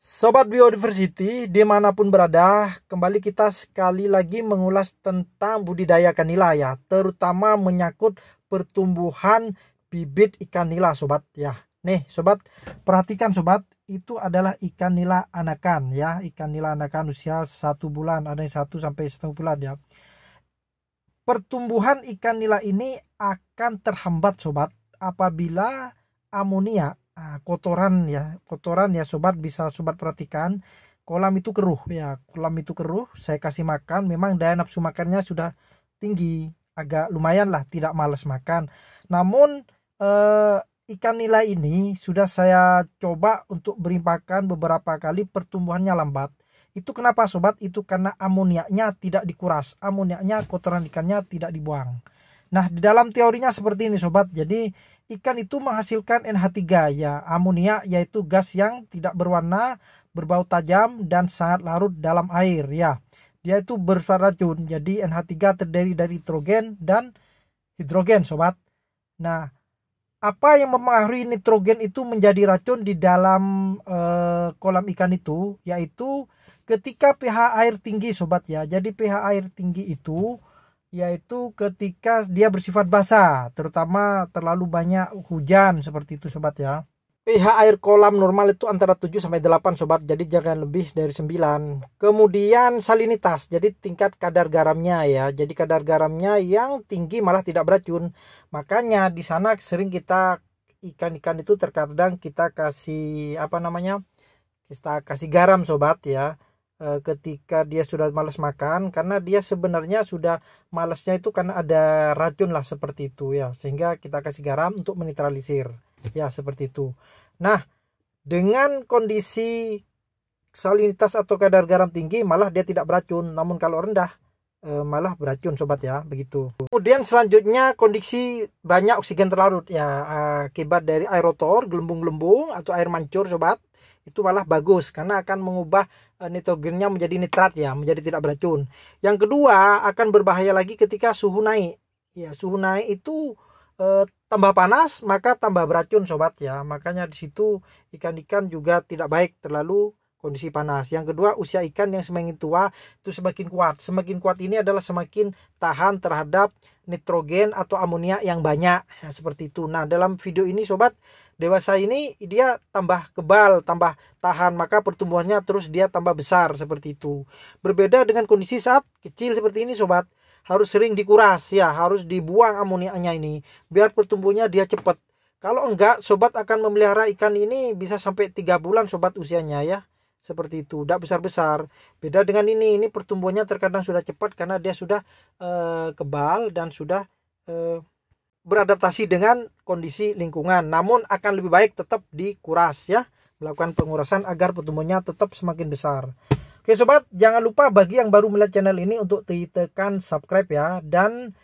Sobat Biodiversity, dimanapun berada, kembali kita sekali lagi mengulas tentang budidaya ikan nila ya, terutama menyangkut pertumbuhan bibit ikan nila sobat ya. Nih sobat, perhatikan sobat, itu adalah ikan nila anakan ya, ikan nila anakan usia 1 bulan, ada yang 1 sampai 1,5 bulan ya. Pertumbuhan ikan nila ini akan terhambat sobat apabila amonia, kotoran ya sobat, bisa sobat perhatikan kolam itu keruh ya, kolam itu keruh. Saya kasih makan, memang daya nafsu makannya sudah tinggi, agak lumayan lah, tidak malas makan. Namun ikan nila ini sudah saya coba untuk beri pakan beberapa kali, pertumbuhannya lambat. Itu kenapa sobat? Itu karena amoniaknya tidak dikuras, amoniaknya, kotoran ikannya tidak dibuang. Nah, di dalam teorinya seperti ini sobat. Jadi ikan itu menghasilkan NH3 ya, amoniak, yaitu gas yang tidak berwarna, berbau tajam dan sangat larut dalam air ya. Dia itu bersifat racun. Jadi NH3 terdiri dari nitrogen dan hidrogen sobat. Nah, apa yang mempengaruhi nitrogen itu menjadi racun di dalam kolam ikan itu, yaitu ketika pH air tinggi sobat ya. Jadi pH air tinggi itu yaitu ketika dia bersifat basah, terutama terlalu banyak hujan seperti itu sobat ya. pH air kolam normal itu antara 7 sampai 8 sobat, jadi jangan lebih dari 9. Kemudian salinitas, jadi tingkat kadar garamnya ya. Jadi kadar garamnya yang tinggi malah tidak beracun. Makanya di sana sering kita ikan-ikan itu terkadang kita kasih kita kasih garam sobat ya. Ketika dia sudah malas makan, karena dia sebenarnya sudah malasnya itu karena ada racun lah seperti itu ya, sehingga kita kasih garam untuk menetralisir ya, seperti itu. Nah, dengan kondisi salinitas atau kadar garam tinggi malah dia tidak beracun, namun kalau rendah malah beracun sobat ya, begitu. Kemudian selanjutnya kondisi banyak oksigen terlarut ya, akibat dari air rotor, gelembung-gelembung atau air mancur sobat, itu malah bagus karena akan mengubah nitrogennya menjadi nitrat ya, menjadi tidak beracun. Yang kedua, akan berbahaya lagi ketika suhu naik ya. Suhu naik itu tambah panas maka tambah beracun sobat ya. Makanya di situ ikan-ikan juga tidak baik terlalu kondisi panas. Yang kedua, usia ikan yang semakin tua itu semakin kuat. Semakin kuat ini adalah semakin tahan terhadap nitrogen atau amonia yang banyak ya, seperti itu. Nah, dalam video ini sobat, dewasa ini dia tambah kebal, tambah tahan, maka pertumbuhannya terus dia tambah besar seperti itu. Berbeda dengan kondisi saat kecil seperti ini sobat, harus sering dikuras ya, harus dibuang amoniaknya ini biar pertumbuhannya dia cepat. Kalau enggak, sobat akan memelihara ikan ini bisa sampai 3 bulan sobat usianya ya. Seperti itu, tidak besar-besar. Beda dengan ini pertumbuhannya terkadang sudah cepat karena dia sudah kebal dan sudah beradaptasi dengan kondisi lingkungan. Namun akan lebih baik tetap dikuras ya, melakukan pengurasan agar pertumbuhannya tetap semakin besar. Oke sobat, jangan lupa bagi yang baru melihat channel ini untuk ditekan subscribe ya, dan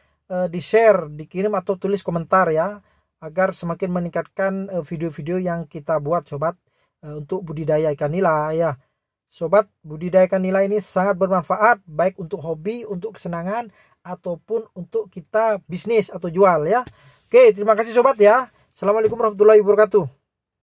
di share, dikirim atau tulis komentar ya, agar semakin meningkatkan video-video yang kita buat sobat untuk budidaya ikan nila ya. Sobat, budidaya ikan nila ini sangat bermanfaat, baik untuk hobi, untuk kesenangan, ataupun untuk kita bisnis atau jual ya. Oke, terima kasih sobat ya. Assalamualaikum warahmatullahi wabarakatuh.